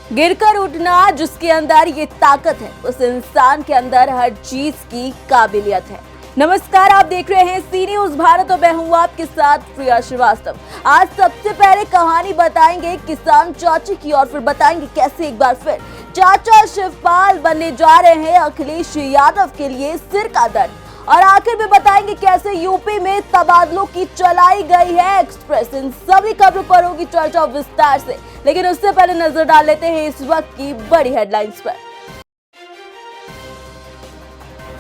गिरकर उठना जिसके अंदर ये ताकत है, उस इंसान के अंदर हर चीज की काबिलियत है। नमस्कार, आप देख रहे हैं सी न्यूज भारत और मैं हूं आपके साथ प्रिया श्रीवास्तव। आज सबसे पहले कहानी बताएंगे किसान चाची की और फिर बताएंगे कैसे एक बार फिर चाचा शिवपाल बनने जा रहे हैं अखिलेश यादव के लिए सिर का दर्द। और आखिर में बताएंगे कैसे यूपी में तबादलों की चलाई गई है एक्सप्रेस। इन सभी खबरों पर होगी चर्चा विस्तार से, लेकिन उससे पहले नजर डाल लेते हैं इस वक्त की बड़ी हेडलाइंस पर।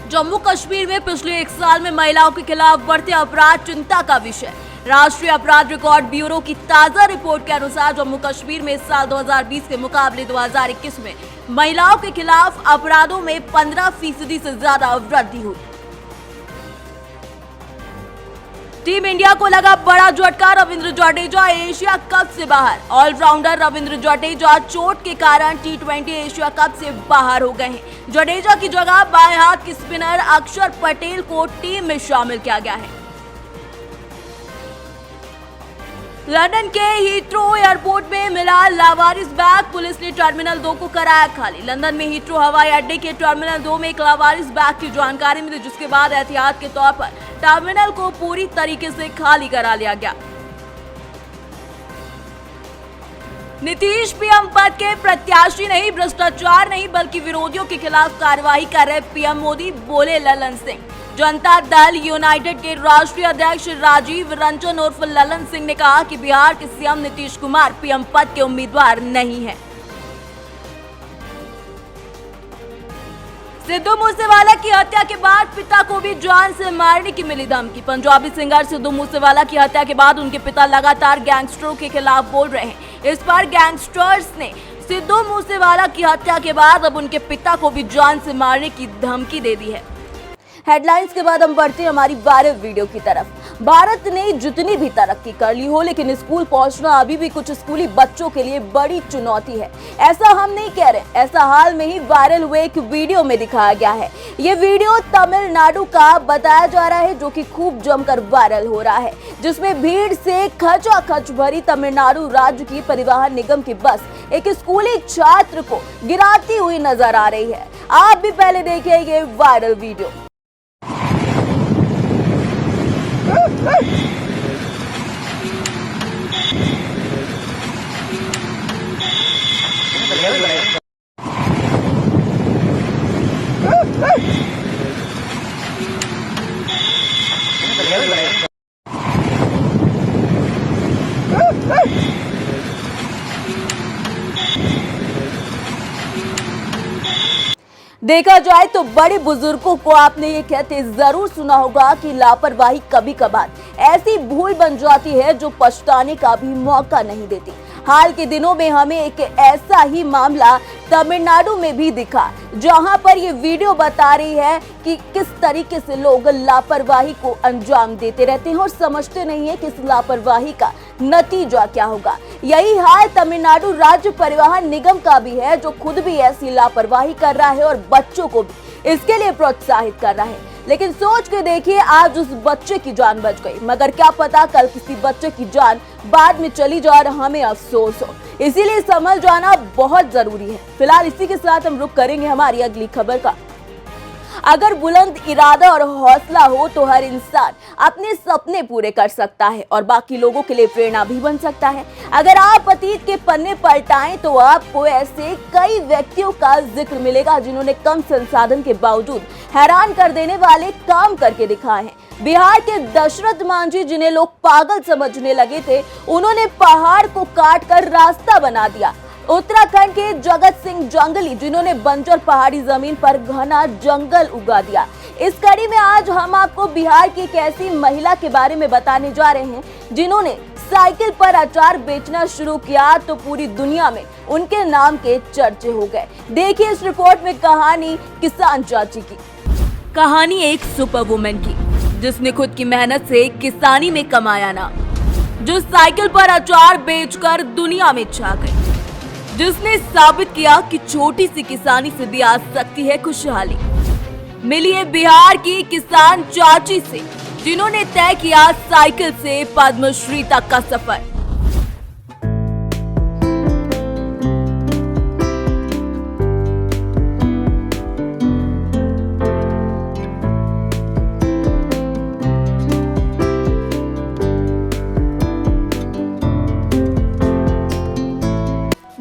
जम्मू कश्मीर में पिछले एक साल में महिलाओं के खिलाफ बढ़ते अपराध चिंता का विषय। राष्ट्रीय अपराध रिकॉर्ड ब्यूरो की ताजा रिपोर्ट के अनुसार जम्मू कश्मीर में इस साल 2020 के मुकाबले 2021 में महिलाओं के खिलाफ अपराधों में 15% से ज्यादा वृद्धि हुई। टीम इंडिया को लगा बड़ा झटका, रविंद्र जडेजा एशिया कप से बाहर। ऑलराउंडर रविंद्र जडेजा चोट के कारण T20 एशिया कप से बाहर हो गए हैं। जडेजा की जगह बाएं हाथ के स्पिनर अक्षर पटेल को टीम में शामिल किया गया है। लंदन के हीथ्रो एयरपोर्ट में मिला लावारिस बैग, पुलिस ने टर्मिनल 2 को कराया खाली। लंदन में हीथ्रो हवाई अड्डे के टर्मिनल 2 में एक लावारिस बैग की जानकारी मिली, जिसके बाद एहतियात के तौर पर टर्मिनल को पूरी तरीके से खाली करा लिया गया। नीतीश पीएम पद के प्रत्याशी नहीं, भ्रष्टाचार नहीं बल्कि विरोधियों के खिलाफ कार्रवाई कर रहे पीएम मोदी, बोले ललन सिंह। जनता दल यूनाइटेड के राष्ट्रीय अध्यक्ष राजीव रंजन उर्फ ललन सिंह ने कहा कि बिहार के सीएम नीतीश कुमार पीएम पद के उम्मीदवार नहीं है। सिद्धू मूसेवाला की हत्या के बाद पिता को भी जान से मारने की मिली धमकी। पंजाबी सिंगर सिद्धू मूसेवाला की हत्या के बाद उनके पिता लगातार गैंगस्टरों के खिलाफ बोल रहे हैं। इस बार गैंगस्टर्स ने सिद्धू मूसेवाला की हत्या के बाद अब उनके पिता को भी जान से मारने की धमकी दे दी है। हेडलाइंस के बाद हम बढ़ते हैं हमारी वायरल वीडियो की तरफ। भारत ने जितनी भी तरक्की कर ली हो, लेकिन स्कूल पहुंचना अभी भी कुछ स्कूली बच्चों के लिए बड़ी चुनौती है। ऐसा हम नहीं कह रहे, ऐसा हाल में ही वायरल हुए एक वीडियो में दिखाया गया है। ये वीडियो तमिलनाडु का बताया जा रहा है, जो कि खूब जमकर वायरल हो रहा है, जिसमें भीड़ से खचाखच भरी तमिलनाडु राज्य की परिवहन निगम की बस एक स्कूली छात्र को गिराती हुई नजर आ रही है। आप भी पहले देखिए ये वायरल वीडियो। देखा जाए तो बड़े बुजुर्गों को आपने ये कहते जरूर सुना होगा कि लापरवाही कभी कभार ऐसी भूल बन जाती है जो पछताने का भी मौका नहीं देती। हाल के दिनों में हमें एक ऐसा ही मामला तमिलनाडु में भी दिखा, जहां पर ये वीडियो बता रही है कि किस तरीके से लोग लापरवाही को अंजाम देते रहते हैं और समझते नहीं है कि इस लापरवाही का नतीजा क्या होगा। यही हाल तमिलनाडु राज्य परिवहन निगम का भी है, जो खुद भी ऐसी लापरवाही कर रहा है और बच्चों को भी इसके लिए प्रोत्साहित कर रहा है। लेकिन सोच के देखिए, आज उस बच्चे की जान बच गई, मगर क्या पता कल किसी बच्चे की जान बाद में चली जाए और हमें अफसोस हो। इसीलिए समझ जाना बहुत जरूरी है। फिलहाल इसी के साथ हम रुख करेंगे हमारी अगली खबर का। अगर बुलंद इरादा और हौसला हो तो हर इंसान अपने सपने पूरे कर सकता है और बाकी लोगों के लिए प्रेरणा भी बन सकता है। अगर आप अतीत के पन्ने पलटाएं तो आपको ऐसे कई व्यक्तियों का जिक्र मिलेगा जिन्होंने कम संसाधन के बावजूद हैरान कर देने वाले काम करके दिखाए हैं। बिहार के दशरथ मांझी, जिन्हें लोग पागल समझने लगे थे, उन्होंने पहाड़ को काट कर रास्ता बना दिया। उत्तराखंड के जगत सिंह जंगली, जिन्होंने बंजर पहाड़ी जमीन पर घना जंगल उगा दिया। इस कड़ी में आज हम आपको बिहार की एक ऐसी महिला के बारे में बताने जा रहे हैं जिन्होंने साइकिल पर अचार बेचना शुरू किया तो पूरी दुनिया में उनके नाम के चर्चे हो गए। देखिए इस रिपोर्ट में कहानी किसान चाची की। कहानी एक सुपर वुमेन की, जिसने खुद की मेहनत से किसानी में कमाया नाम, जो साइकिल पर अचार बेचकर दुनिया में छा गई, जिसने साबित किया कि छोटी सी किसानी से भी आ सकती है खुशहाली। मिलिए बिहार की किसान चाची से, जिन्होंने तय किया साइकिल से पद्मश्री तक का सफर।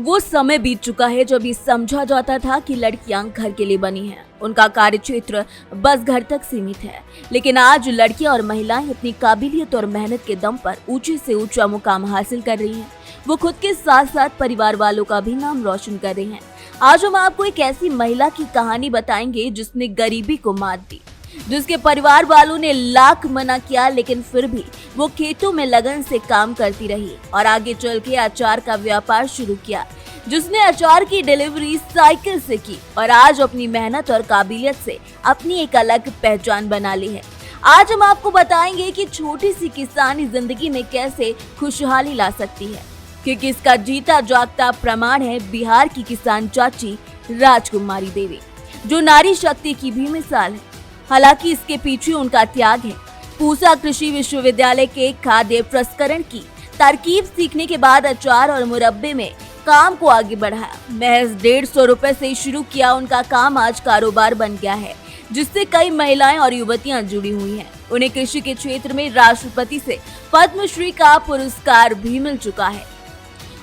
वो समय बीत चुका है जब ये समझा जाता था कि लड़कियां घर के लिए बनी हैं, उनका कार्यक्षेत्र बस घर तक सीमित है। लेकिन आज लड़कियां और महिलाएं अपनी काबिलियत और मेहनत के दम पर ऊंचे से ऊंचा मुकाम हासिल कर रही हैं। वो खुद के साथ साथ परिवार वालों का भी नाम रोशन कर रही हैं। आज हम आपको एक ऐसी महिला की कहानी बताएंगे जिसने गरीबी को मात दी, जिसके परिवार वालों ने लाख मना किया, लेकिन फिर भी वो खेतों में लगन से काम करती रही और आगे चल के अचार का व्यापार शुरू किया, जिसने अचार की डिलीवरी साइकिल से की और आज अपनी मेहनत और काबिलियत से अपनी एक अलग पहचान बना ली है। आज हम आपको बताएंगे कि छोटी सी किसानी जिंदगी में कैसे खुशहाली ला सकती है, क्योंकि इसका जीता जागता प्रमाण है बिहार की किसान चाची राजकुमारी देवी, जो नारी शक्ति की भी मिसाल है। हालांकि इसके पीछे उनका त्याग है। पूसा कृषि विश्वविद्यालय के खाद्य प्रसंस्करण की तरकीब सीखने के बाद अचार और मुरब्बे में काम को आगे बढ़ाया। महज 150 रुपए से शुरू किया उनका काम आज कारोबार बन गया है, जिससे कई महिलाएं और युवतियां जुड़ी हुई हैं। उन्हें कृषि के क्षेत्र में राष्ट्रपति से पद्मश्री का पुरस्कार भी मिल चुका है।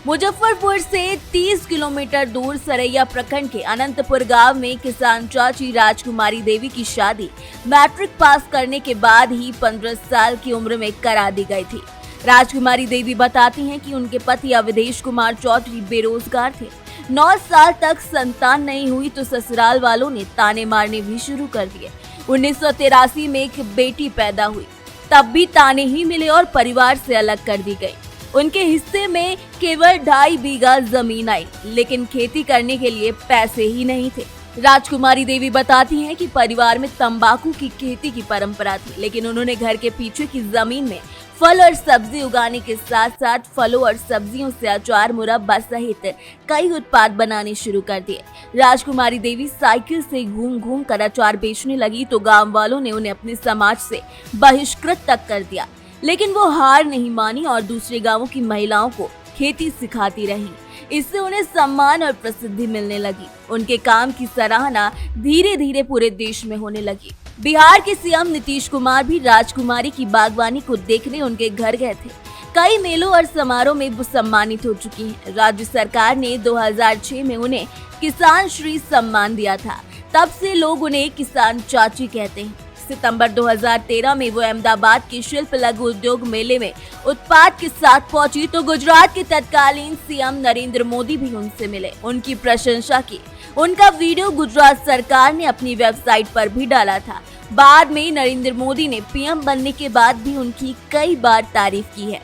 मुजफ्फरपुर से 30 किलोमीटर दूर सरैया प्रखंड के अनंतपुर गांव में किसान चाची राजकुमारी देवी की शादी मैट्रिक पास करने के बाद ही 15 साल की उम्र में करा दी गई थी। राजकुमारी देवी बताती हैं कि उनके पति अवधेश कुमार चौधरी बेरोजगार थे। 9 साल तक संतान नहीं हुई तो ससुराल वालों ने ताने मारने भी शुरू कर दिए। 1983 में एक बेटी पैदा हुई, तब भी ताने ही मिले और परिवार से अलग कर दी गई। उनके हिस्से में केवल 2.5 बीघा जमीन आई, लेकिन खेती करने के लिए पैसे ही नहीं थे। राजकुमारी देवी बताती हैं कि परिवार में तंबाकू की खेती की परंपरा थी, लेकिन उन्होंने घर के पीछे की जमीन में फल और सब्जी उगाने के साथ साथ फलों और सब्जियों से अचार, मुरब्बा सहित कई उत्पाद बनाने शुरू कर दिए। राजकुमारी देवी साइकिल से घूम घूम कर अचार बेचने लगी तो गांव वालों ने उन्हें अपने समाज से बहिष्कृत तक कर दिया, लेकिन वो हार नहीं मानी और दूसरे गांवों की महिलाओं को खेती सिखाती रही। इससे उन्हें सम्मान और प्रसिद्धि मिलने लगी। उनके काम की सराहना धीरे धीरे पूरे देश में होने लगी। बिहार के सीएम नीतीश कुमार भी राजकुमारी की बागवानी को देखने उनके घर गए थे। कई मेलों और समारोह में वो सम्मानित हो चुकी हैं। राज्य सरकार ने 2006 में उन्हें किसान श्री सम्मान दिया था। तब से लोग उन्हें किसान चाची कहते हैं। सितंबर 2013 में वो अहमदाबाद के शिल्प लघु उद्योग मेले में उत्पाद के साथ पहुंची तो गुजरात के तत्कालीन सीएम नरेंद्र मोदी भी उनसे मिले, उनकी प्रशंसा की। उनका वीडियो गुजरात सरकार ने अपनी वेबसाइट पर भी डाला था। बाद में नरेंद्र मोदी ने पीएम बनने के बाद भी उनकी कई बार तारीफ की है।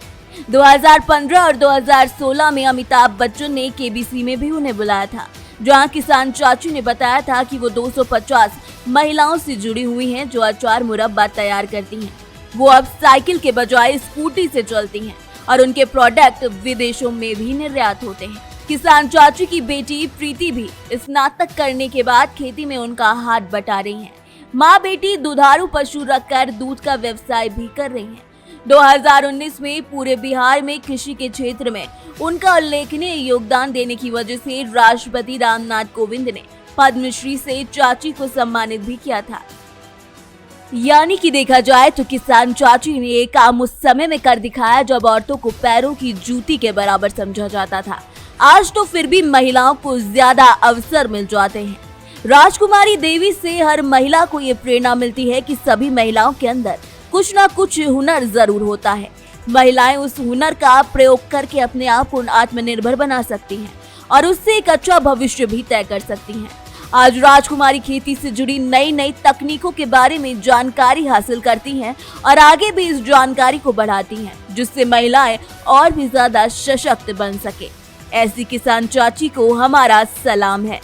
2015 और 2016 में अमिताभ बच्चन ने केबीसी में भी उन्हें बुलाया था, जहां किसान चाची ने बताया था कि वो 250 महिलाओं से जुड़ी हुई हैं जो अचार मुरब्बा तैयार करती हैं। वो अब साइकिल के बजाय स्कूटी से चलती हैं और उनके प्रोडक्ट विदेशों में भी निर्यात होते हैं। किसान चाची की बेटी प्रीति भी स्नातक करने के बाद खेती में उनका हाथ बटा रही हैं। माँ बेटी दुधारू पशु रखकर दूध का व्यवसाय भी कर रही हैं। 2019 में पूरे बिहार में कृषि के क्षेत्र में उनका उल्लेखनीय योगदान देने की वजह से राष्ट्रपति रामनाथ कोविंद ने पद्मश्री से चाची को सम्मानित भी किया था। यानी कि देखा जाए तो किसान चाची ने एक काम उस समय में कर दिखाया जब औरतों को पैरों की जूती के बराबर समझा जाता था। आज तो फिर भी महिलाओं को ज्यादा अवसर मिल जाते हैं। राजकुमारी देवी से हर महिला को ये प्रेरणा मिलती है कि सभी महिलाओं के अंदर कुछ ना कुछ हुनर जरूर होता है। महिलाएं उस हुनर का प्रयोग करके अपने आप को आत्मनिर्भर बना सकती हैं और उससे एक अच्छा भविष्य भी तय कर सकती हैं। आज राजकुमारी खेती से जुड़ी नई नई तकनीकों के बारे में जानकारी हासिल करती हैं और आगे भी इस जानकारी को बढ़ाती हैं, जिससे महिलाएं और भी ज्यादा सशक्त बन सके। ऐसी किसान चाची को हमारा सलाम है।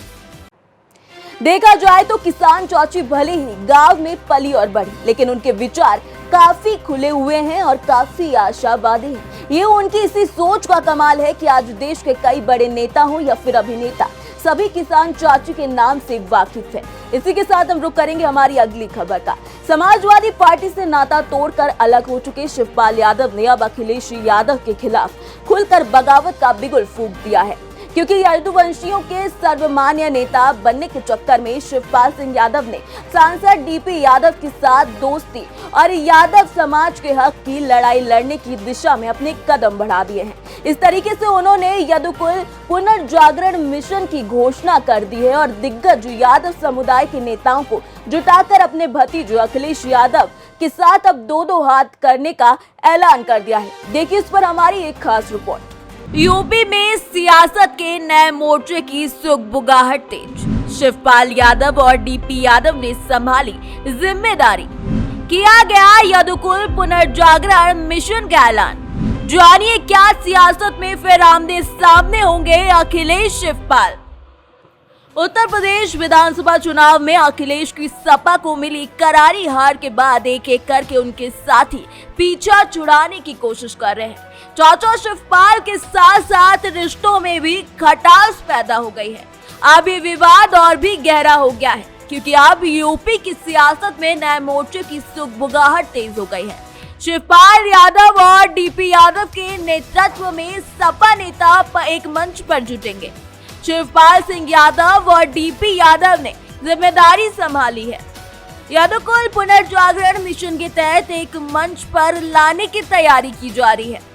देखा जाए तो किसान चाची भले ही गांव में पली और बढ़ी, लेकिन उनके विचार काफी खुले हुए हैं और काफी आशावादी हैं। ये उनकी इसी सोच का कमाल है कि आज देश के कई बड़े नेता हो या फिर अभिनेता, सभी किसान चाची के नाम से वाकिफ है। इसी के साथ हम रुक करेंगे हमारी अगली खबर का। समाजवादी पार्टी से नाता तोड़कर अलग हो चुके शिवपाल यादव ने अब अखिलेश यादव के खिलाफ खुलकर बगावत का बिगुल फूंक दिया है। क्योंकि यदुवंशियों के सर्वमान्य नेता बनने के चक्कर में शिवपाल सिंह यादव ने सांसद डीपी यादव के साथ दोस्ती और यादव समाज के हक की लड़ाई लड़ने की दिशा में अपने कदम बढ़ा दिए हैं। इस तरीके से उन्होंने यदुकुल पुनर्जागरण मिशन की घोषणा कर दी है और दिग्गज यादव समुदाय के नेताओं को जुटाकर अपने भतीजे अखिलेश यादव के साथ अब दो हाथ करने का ऐलान कर दिया है। देखिए इस पर हमारी एक खास रिपोर्ट। यूपी में सियासत के नए मोर्चे की सुगबुगाहट तेज। शिवपाल यादव और डीपी यादव ने संभाली जिम्मेदारी। किया गया यदुकुल पुनर्जागरण मिशन का ऐलान। जानिए क्या सियासत में फिर आमने सामने होंगे अखिलेश शिवपाल। उत्तर प्रदेश विधानसभा चुनाव में अखिलेश की सपा को मिली करारी हार के बाद एक एक करके उनके साथी पीछा छुड़ाने की कोशिश कर रहे हैं। चाचा शिवपाल के साथ साथ रिश्तों में भी खटास पैदा हो गई है। अब ये विवाद और भी गहरा हो गया है क्योंकि अब यूपी की सियासत में नए मोर्चे की सुगबुगाहट तेज हो गई है। शिवपाल यादव और डीपी यादव के नेतृत्व में सपा नेता एक मंच पर जुटेंगे। शिवपाल सिंह यादव और डीपी यादव ने जिम्मेदारी संभाली है। यदुकुल पुनर्जागरण मिशन के तहत एक मंच पर लाने की तैयारी की जा रही है।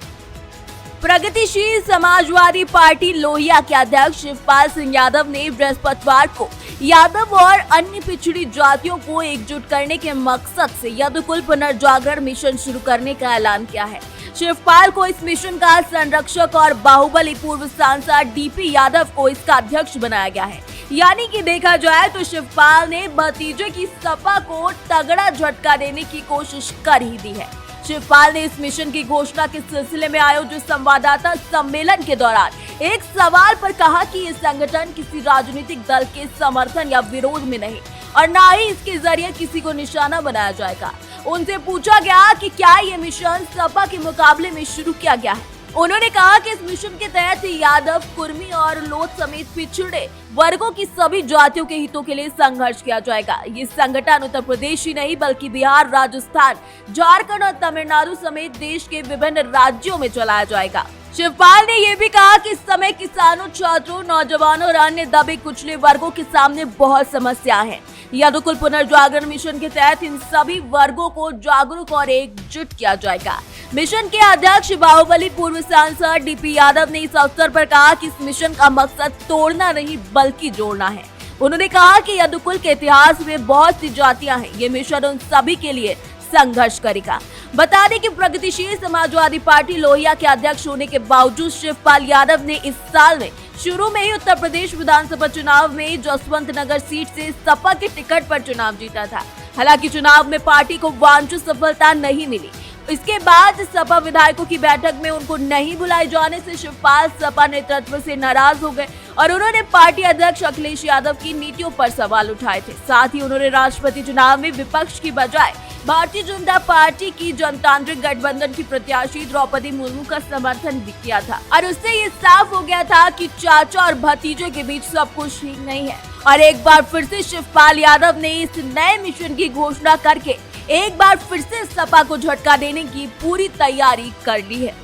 प्रगतिशील समाजवादी पार्टी लोहिया के अध्यक्ष शिवपाल सिंह यादव ने बृहस्पतिवार को यादव और अन्य पिछड़ी जातियों को एकजुट करने के मकसद से यदुकुल पुनर्जागरण मिशन शुरू करने का ऐलान किया है। शिवपाल को इस मिशन का संरक्षक और बाहुबली पूर्व सांसद डीपी यादव को इसका अध्यक्ष बनाया गया है। यानी कि देखा जाए तो शिवपाल ने भतीजे की सपा को तगड़ा झटका देने की कोशिश कर ही दी है। शिवपाल ने इस मिशन की घोषणा के सिलसिले में आयोजित संवाददाता सम्मेलन के दौरान एक सवाल पर कहा कि ये संगठन किसी राजनीतिक दल के समर्थन या विरोध में नहीं और न ही इसके जरिए किसी को निशाना बनाया जाएगा। उनसे पूछा गया कि क्या ये मिशन सपा के मुकाबले में शुरू किया गया है। उन्होंने कहा कि इस मिशन के तहत यादव, कुर्मी और लोथ समेत पिछड़े वर्गों की सभी जातियों के हितों के लिए संघर्ष किया जाएगा। ये संगठन उत्तर प्रदेश ही नहीं बल्कि बिहार, राजस्थान, झारखंड और तमिलनाडु समेत देश के विभिन्न राज्यों में चलाया जाएगा। शिवपाल ने ये भी कहा कि इस समय किसानों, छात्रों, नौजवानों और अन्य दबे कुचले वर्गों के सामने बहुत समस्या है। यदुकुल पुनर्जागरण मिशन के तहत इन सभी वर्गों को जागरूक और एकजुट किया जाएगा। मिशन के अध्यक्ष बाहुबली पूर्व सांसद डीपी यादव ने इस अवसर पर कहा कि इस मिशन का मकसद तोड़ना नहीं बल्कि जोड़ना है। उन्होंने कहा कि यदुकुल के इतिहास में बहुत सी जातियां हैं। ये मिशन उन सभी के लिए संघर्ष करेगा। बता दें कि प्रगतिशील समाजवादी पार्टी लोहिया के अध्यक्ष होने के बावजूद शिवपाल यादव ने इस साल में शुरू में ही उत्तर प्रदेश विधानसभा चुनाव में जसवंत नगर सीट से सपा के टिकट पर चुनाव जीता था। हालांकि चुनाव में पार्टी को वांछित सफलता नहीं मिली। इसके बाद सपा विधायकों की बैठक में उनको नहीं बुलाए जाने से शिवपाल सपा नेतृत्व से नाराज हो गए और उन्होंने पार्टी अध्यक्ष अखिलेश यादव की नीतियों पर सवाल उठाए थे। साथ ही उन्होंने राष्ट्रपति चुनाव में विपक्ष की बजाय भारतीय जनता पार्टी की जनतांत्रिक गठबंधन की प्रत्याशी द्रौपदी मुर्मू का समर्थन भी किया था और उससे ये साफ हो गया था कि चाचा और भतीजे के बीच सब कुछ ठीक नहीं है। और एक बार फिर से शिवपाल यादव ने इस नए मिशन की घोषणा करके एक बार फिर से सपा को झटका देने की पूरी तैयारी कर ली है।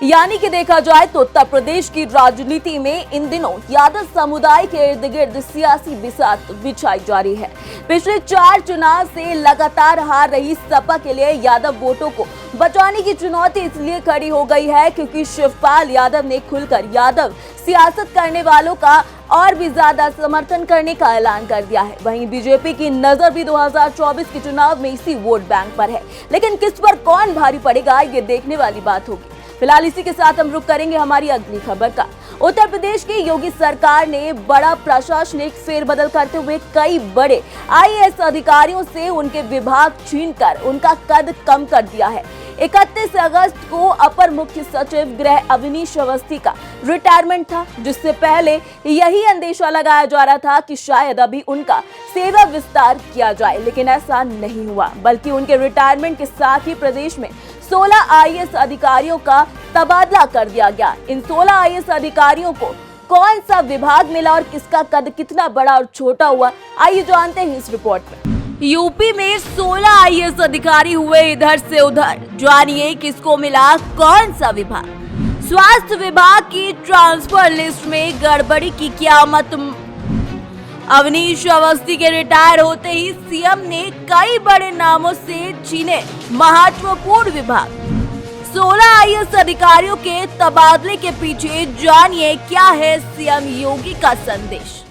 यानी कि देखा जाए तो उत्तर प्रदेश की राजनीति में इन दिनों यादव समुदाय के इर्द गिर्द सियासी बिसात बिछाई जा रही है। पिछले 4 चुनाव से लगातार हार रही सपा के लिए यादव वोटों को बचाने की चुनौती इसलिए खड़ी हो गई है क्योंकि शिवपाल यादव ने खुलकर यादव सियासत करने वालों का और भी ज्यादा समर्थन करने का ऐलान कर दिया है। वहीं बीजेपी की नजर भी 2024 के चुनाव में इसी वोट बैंक पर है, लेकिन किस पर कौन भारी पड़ेगा ये देखने वाली बात होगी। फिलहाल इसी के साथ हम रुक करेंगे हमारी अगली खबर का। उत्तर प्रदेश की योगी सरकार ने बड़ा प्रशासनिक फेरबदल करते हुए कई बड़े आईएएस अधिकारियों से उनके विभाग छीनकर उनका कद कम कर दिया है। 31 अगस्त को अपर मुख्य सचिव गृह अवनीश अवस्थी का रिटायरमेंट था, जिससे पहले यही अंदेशा लगाया जा रहा था कि शायद अभी उनका सेवा विस्तार किया जाए, लेकिन ऐसा नहीं हुआ, बल्कि उनके रिटायरमेंट के साथ ही प्रदेश में 16 आईएएस अधिकारियों का तबादला कर दिया गया। इन 16 आईएएस अधिकारियों को कौन सा विभाग मिला और किसका कद कितना बड़ा और छोटा हुआ, आइए जानते हैं इस रिपोर्ट में। यूपी में 16 आईएएस अधिकारी हुए इधर से उधर, जानिए किसको मिला कौन सा विभाग। स्वास्थ्य विभाग की ट्रांसफर लिस्ट में गड़बड़ी की क़यामत। अवनीश अवस्थी के रिटायर होते ही सीएम ने कई बड़े नामों से छीने महत्वपूर्ण विभाग। 16 आईएएस अधिकारियों के तबादले के पीछे जानिए क्या है सीएम योगी का संदेश।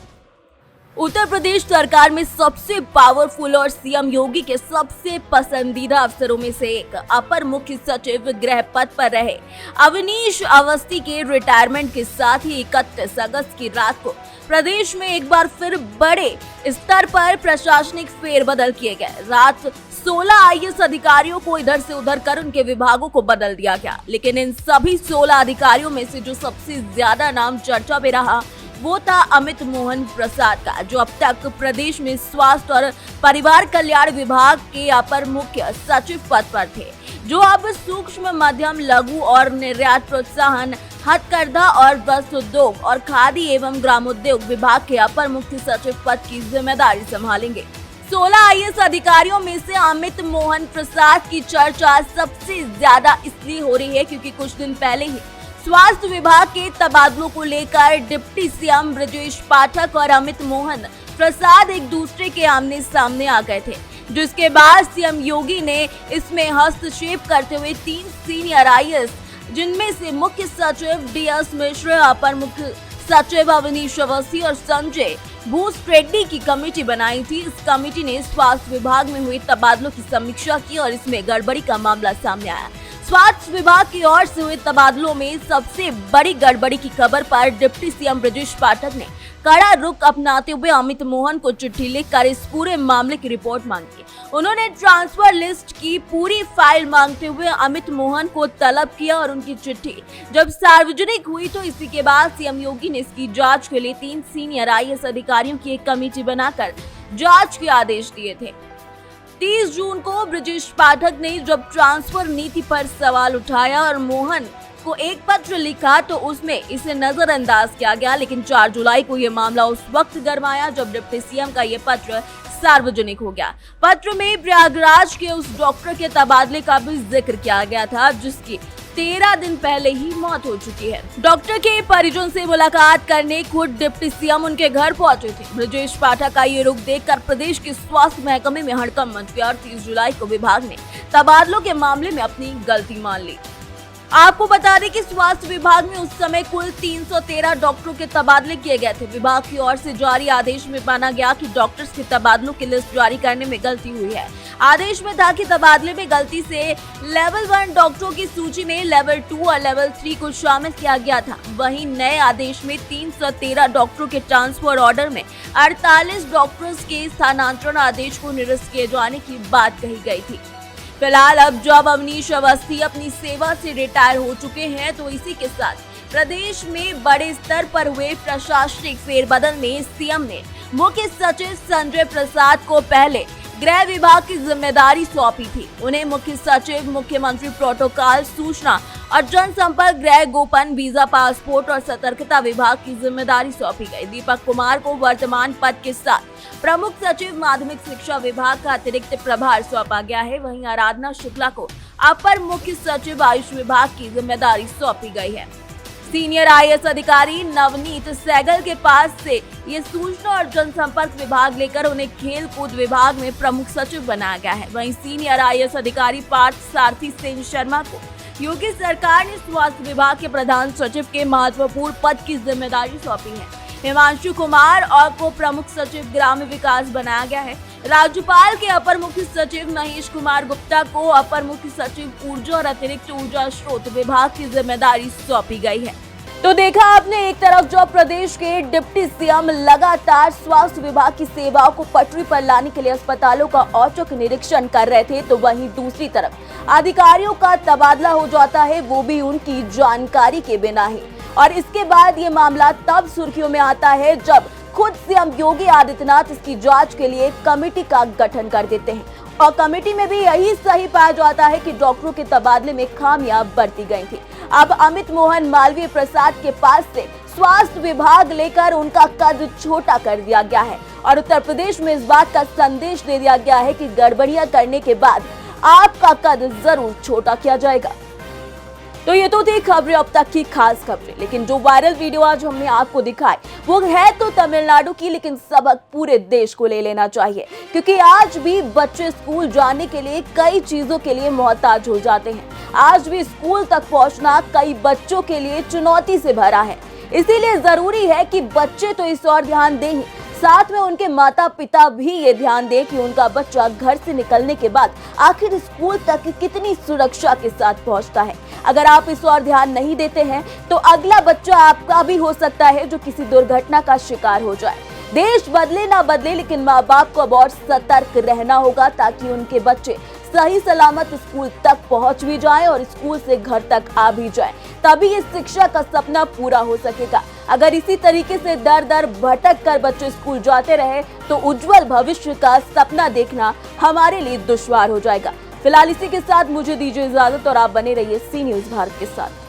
उत्तर प्रदेश सरकार में सबसे पावरफुल और सीएम योगी के सबसे पसंदीदा अफसरों में से एक अपर मुख्य सचिव गृह पद पर रहे अवनीश अवस्थी के रिटायरमेंट के साथ ही 31 अगस्त की रात को प्रदेश में एक बार फिर बड़े स्तर पर प्रशासनिक फेरबदल किए गए। रात 16 आईएएस अधिकारियों को इधर से उधर कर उनके विभागों को बदल दिया गया, लेकिन इन सभी 16 अधिकारियों में से जो सबसे ज्यादा नाम चर्चा में रहा वो था अमित मोहन प्रसाद का, जो अब तक प्रदेश में स्वास्थ्य और परिवार कल्याण विभाग के अपर मुख्य सचिव पद पर थे, जो अब सूक्ष्म मध्यम लघु और निर्यात प्रोत्साहन, हथकरघा और वस्त्र उद्योग और खादी एवं ग्रामोद्योग विभाग के अपर मुख्य सचिव पद की जिम्मेदारी संभालेंगे। 16 आईएएस अधिकारियों में से अमित मोहन प्रसाद की चर्चा सबसे ज्यादा इसलिए हो रही है क्योंकि कुछ दिन पहले ही स्वास्थ्य विभाग के तबादलों को लेकर डिप्टी सीएम ब्रजेश पाठक और अमित मोहन प्रसाद एक दूसरे के आमने सामने आ गए थे, जिसके बाद सीएम योगी ने इसमें हस्तक्षेप करते हुए 3 सीनियर आईएएस, जिनमें से मुख्य सचिव डीएस मिश्र, अपर मुख्य सचिव अवनीश अवस्थी और संजय भूसरेड्डी की कमेटी बनाई थी। इस कमेटी ने स्वास्थ्य विभाग में हुए तबादलों की समीक्षा की और इसमें गड़बड़ी का मामला सामने आया। स्वास्थ्य विभाग की ओर से हुए तबादलों में सबसे बड़ी गड़बड़ी की खबर पर डिप्टी सीएम ब्रजेश पाठक ने कड़ा रुख अपनाते हुए अमित मोहन को चिट्ठी लिखकर इस पूरे मामले की रिपोर्ट मांगी। उन्होंने ट्रांसफर लिस्ट की पूरी फाइल मांगते हुए अमित मोहन को तलब किया और उनकी चिट्ठी जब सार्वजनिक हुई तो इसी के बाद सीएम योगी ने इसकी जांच के लिए 3 सीनियर आईएएस अधिकारियों की एक कमेटी बनाकर जांच के आदेश दिए थे। 30 जून को ब्रजेश पाठक ने जब ट्रांसफर नीति पर सवाल उठाया और मोहन को एक पत्र लिखा तो उसमें इसे नजरअंदाज किया गया, लेकिन 4 जुलाई को यह मामला उस वक्त गरमाया जब डिप्टी सीएम का यह पत्र सार्वजनिक हो गया। पत्र में प्रयागराज के उस डॉक्टर के तबादले का भी जिक्र किया गया था जिसकी 13 दिन पहले ही मौत हो चुकी है। डॉक्टर के परिजन से मुलाकात करने खुद डिप्टी सीएम उनके घर पहुंचे थे। ब्रजेश पाठक का ये रुख देखकर प्रदेश के स्वास्थ्य महकमे में हड़कंप मच गया और 30 जुलाई को विभाग ने तबादलों के मामले में अपनी गलती मान ली। आपको बता दें कि स्वास्थ्य विभाग में उस समय कुल 313 डॉक्टरों के तबादले किए गए थे। विभाग की ओर से जारी आदेश में माना गया कि डॉक्टर्स के तबादलों की लिस्ट जारी करने में गलती हुई है। आदेश में था कि तबादले में गलती से लेवल 1 डॉक्टरों की सूची में लेवल 2 और लेवल 3 को शामिल किया गया था। वहीं नए आदेश में 313 डॉक्टरों के ट्रांसफर ऑर्डर में 48 डॉक्टर्स के स्थानांतरण आदेश को निरस्त किए जाने की बात कही गई थी। फिलहाल अब जब अवनीश अवस्थी अपनी सेवा से रिटायर हो चुके हैं तो इसी के साथ प्रदेश में बड़े स्तर पर हुए प्रशासनिक फेरबदल में सीएम ने मुख्य सचिव संजय प्रसाद को पहले गृह विभाग की जिम्मेदारी सौंपी थी। उन्हें मुख्य सचिव, मुख्यमंत्री प्रोटोकॉल, सूचना और जनसंपर्क, गृह गोपन, वीजा, पासपोर्ट और सतर्कता विभाग की जिम्मेदारी सौंपी गई। दीपक कुमार को वर्तमान पद के साथ प्रमुख सचिव माध्यमिक शिक्षा विभाग का अतिरिक्त प्रभार सौंपा गया है। वहीं आराधना शुक्ला को अपर मुख्य सचिव आयुष विभाग की जिम्मेदारी सौंपी गई है। सीनियर आईएएस अधिकारी नवनीत सहगल के पास से ये सूचना और जनसंपर्क विभाग लेकर उन्हें खेल कूद विभाग में प्रमुख सचिव बनाया गया है। वहीं सीनियर आईएएस अधिकारी पार्थ सारथी सेन शर्मा को योगी सरकार ने स्वास्थ्य विभाग के प्रधान सचिव के महत्वपूर्ण पद की जिम्मेदारी सौंपी है। हिमांशु कुमार और को प्रमुख सचिव ग्राम्य विकास बनाया गया है। राज्यपाल के अपर मुख्य सचिव महेश कुमार गुप्ता को अपर मुख्य सचिव ऊर्जा और अतिरिक्त ऊर्जा स्रोत विभाग की जिम्मेदारी सौंपी गई है। तो देखा आपने, एक तरफ जो प्रदेश के डिप्टी सीएम लगातार स्वास्थ्य विभाग की सेवाओं को पटरी पर लाने के लिए अस्पतालों का औचक निरीक्षण कर रहे थे, तो वहीं दूसरी तरफ अधिकारियों का तबादला हो जाता है, वो भी उनकी जानकारी के बिना ही। और इसके बाद ये मामला तब सुर्खियों में आता है जब खुद सीएम योगी आदित्यनाथ इसकी जांच के लिए कमेटी का गठन कर देते हैं और कमेटी में भी यही सही पाया जाता है कि डॉक्टरों के तबादले में खामियां बरती गई थी। अब अमित मोहन मालवीय प्रसाद के पास से स्वास्थ्य विभाग लेकर उनका कद छोटा कर दिया गया है और उत्तर प्रदेश में इस बात का संदेश दे दिया गया है कि गड़बड़ियां करने के बाद आपका कद जरूर छोटा किया जाएगा। तो ये तो थी खबरें अब तक की खास खबरें, लेकिन जो वायरल वीडियो आज हमने आपको दिखाई वो है तो तमिलनाडु की, लेकिन सबक पूरे देश को ले लेना चाहिए, क्योंकि आज भी बच्चे स्कूल जाने के लिए कई चीजों के लिए मोहताज हो जाते हैं। आज भी स्कूल तक पहुंचना कई बच्चों के लिए चुनौती से भरा है। इसीलिए जरूरी है कि बच्चे तो इस ओर ध्यान दें ही, साथ में उनके माता पिता भी ये ध्यान दें कि उनका बच्चा घर से निकलने के बाद आखिर स्कूल तक कितनी सुरक्षा के साथ पहुंचता है। अगर आप इस ओर ध्यान नहीं देते हैं तो अगला बच्चा आपका भी हो सकता है जो किसी दुर्घटना का शिकार हो जाए। देश बदले ना बदले, लेकिन माँ बाप को अब और सतर्क रहना होगा ताकि उनके बच्चे सही सलामत स्कूल तक पहुंच भी जाएं और स्कूल से घर तक आ भी जाएं। तभी इस शिक्षा का सपना पूरा हो सकेगा। अगर इसी तरीके से दर दर भटक कर बच्चे स्कूल जाते रहे तो उज्जवल भविष्य का सपना देखना हमारे लिए दुश्वार हो जाएगा। फिलहाल इसी के साथ मुझे दीजिए इजाजत और आप बने रहिए सी न्यूज़ भारत के साथ।